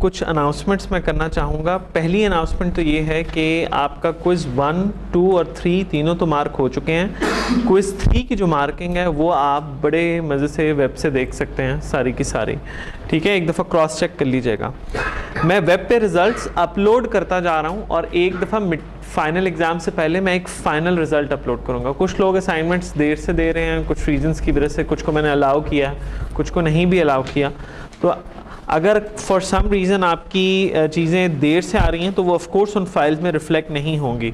कुछ अनाउंसमेंट्स मैं करना चाहूँगा। पहली अनाउंसमेंट तो ये है कि आपका क्विज़ 1, 2 और 3 तीनों तो मार्क हो चुके हैं। क्विज़ 3 की जो मार्किंग है वो आप बड़े मज़े से वेब से देख सकते हैं सारी की सारी, ठीक है। एक दफ़ा क्रॉस चेक कर लीजिएगा। मैं वेब पे रिज़ल्ट्स अपलोड करता जा रहा हूँ और एक दफ़ा फाइनल एग्ज़ाम से पहले मैं एक फ़ाइनल रिज़ल्ट अपलोड करूँगा। कुछ लोग असाइनमेंट्स देर से दे रहे हैं, कुछ रीजंस की वजह से, कुछ को मैंने अलाउ किया, कुछ को नहीं भी अलाउ किया। तो अगर फॉर सम रीज़न आपकी चीज़ें देर से आ रही हैं तो वो ऑफ कोर्स उन फाइल्स में रिफ्लेक्ट नहीं होंगी।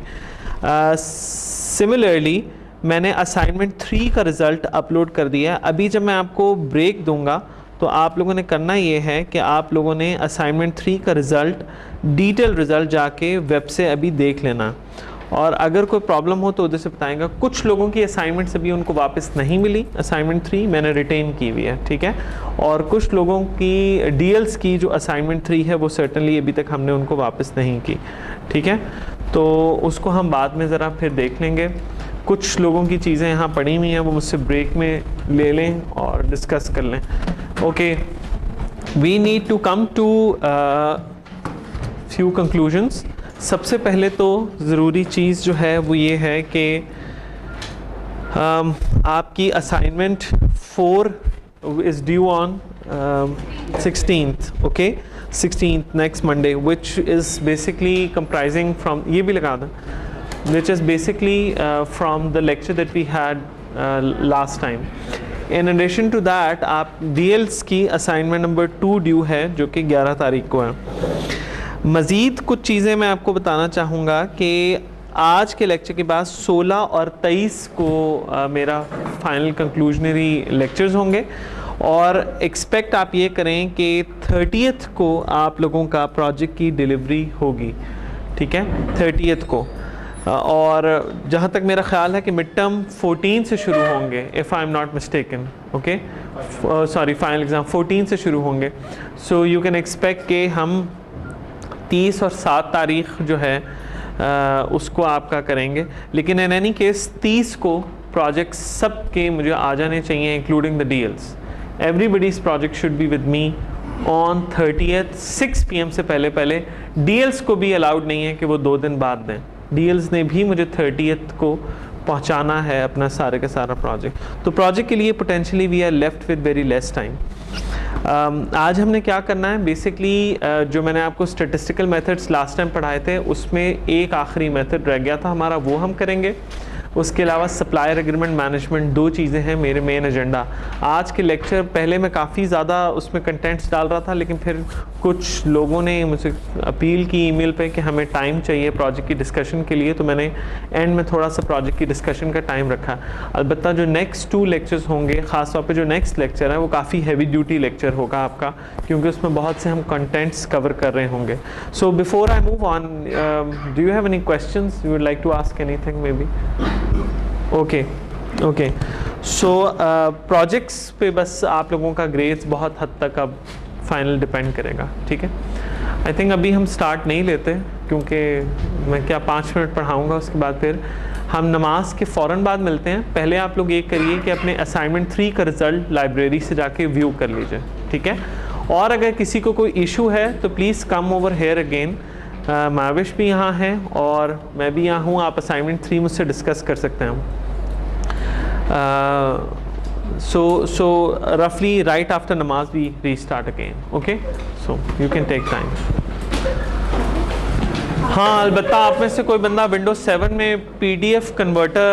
सिमिलरली मैंने असाइनमेंट 3 का रिज़ल्ट अपलोड कर दिया है। अभी जब मैं आपको ब्रेक दूंगा तो आप लोगों ने करना ये है कि आप लोगों ने असाइनमेंट 3 का रिज़ल्ट, डिटेल रिज़ल्ट जाके वेब से अभी देख लेना, और अगर कोई प्रॉब्लम हो तो उधर से बताएंगा। कुछ लोगों की असाइनमेंट्स अभी उनको वापस नहीं मिली, असाइनमेंट 3 मैंने रिटेन की हुई है, ठीक है। और कुछ लोगों की डीएल्स की जो असाइनमेंट 3 है वो सर्टनली अभी तक हमने उनको वापस नहीं की, ठीक है। तो उसको हम बाद में ज़रा फिर देख लेंगे। कुछ लोगों की चीज़ें यहाँ पड़ी हुई हैं, वो मुझसे ब्रेक में ले लें और डिस्कस कर लें। Okay, we need to come to few conclusions. सबसे पहले तो ज़रूरी चीज़ जो है वो ये है कि आपकी assignment 4 is due on 16th, okay, 16th next Monday, which is basically comprising from, ये भी लगा दें, which is basically from the lecture that we had last time. In addition to that, आप DLs की assignment number 2 ड्यू है जो कि 11 तारीख को है। मज़ीद कुछ चीज़ें मैं आपको बताना चाहूँगा कि आज के लेक्चर के बाद 16 और 23 को मेरा फाइनल कंक्लूजनरी लेक्चर्स होंगे, और एक्सपेक्ट आप ये करें कि 30th को आप लोगों का प्रोजेक्ट की डिलीवरी होगी, ठीक है, 30th को। और जहाँ तक मेरा ख़्याल है कि मिड टर्म 14 से शुरू होंगे, if I am not mistaken, okay, sorry, final exam 14 से शुरू होंगे। सो यू कैन एक्सपेक्ट कि हम 30 और 7 तारीख जो है उसको आपका करेंगे, लेकिन इन एनी केस 30 को प्रोजेक्ट सब के मुझे आ जाने चाहिए, including the DLs. Everybody's project should be with me on 30th 6 PM से पहले। डीएल्स को भी अलाउड नहीं है कि वो 2 दिन बाद दें। डीएल्स ने भी मुझे 30th को पहुंचाना है अपना सारे का सारा प्रोजेक्ट। तो प्रोजेक्ट के लिए potentially we are left with very less time. आज हमने क्या करना है, बेसिकली जो मैंने आपको स्टैटिस्टिकल मेथड्स लास्ट टाइम पढ़ाए थे उसमें एक आखिरी मेथड रह गया था हमारा, वो हम करेंगे। उसके अलावा सप्लायर एग्रीमेंट मैनेजमेंट, 2 चीज़ें हैं मेरे मेन एजेंडा। आज के लेक्चर पहले मैं काफ़ी ज़्यादा उसमें कंटेंट्स डाल रहा था, लेकिन फिर कुछ लोगों ने मुझसे अपील की ईमेल पे कि हमें टाइम चाहिए प्रोजेक्ट की डिस्कशन के लिए, तो मैंने एंड में थोड़ा सा प्रोजेक्ट की डिस्कशन का टाइम रखा। अलबत्ता जो नेक्स्ट 2 लेक्चर्स होंगे, ख़ास तौर पे जो नेक्स्ट लेक्चर है वो काफ़ी हैवी ड्यूटी लेक्चर होगा आपका, क्योंकि उसमें बहुत से हम कंटेंट्स कवर कर रहे होंगे। So before I move on, do you have any questions you would like to ask anything maybe? Okay, so projects पे बस आप लोगों का ग्रेड्स बहुत हद तक अब फाइनल डिपेंड करेगा, ठीक है। आई थिंक अभी हम स्टार्ट नहीं लेते, क्योंकि मैं क्या 5 मिनट पढ़ाऊँगा, उसके बाद फिर हम नमाज के फ़ौरन बाद मिलते हैं। पहले आप लोग ये करिए कि अपने असाइनमेंट 3 का रिज़ल्ट लाइब्रेरी से जाके व्यू कर लीजिए, ठीक है। और अगर किसी को कोई इशू है तो please come over here again. Mavish भी यहाँ हैं और मैं भी यहाँ हूँ, आप असाइनमेंट 3 मुझसे डिस्कस कर सकते हैं। So roughly right after namaz we restart again, okay? So you can take time. हाँ, अलबत्ता आप में से कोई बंदा विंडोज 7 में PDF कन्वर्टर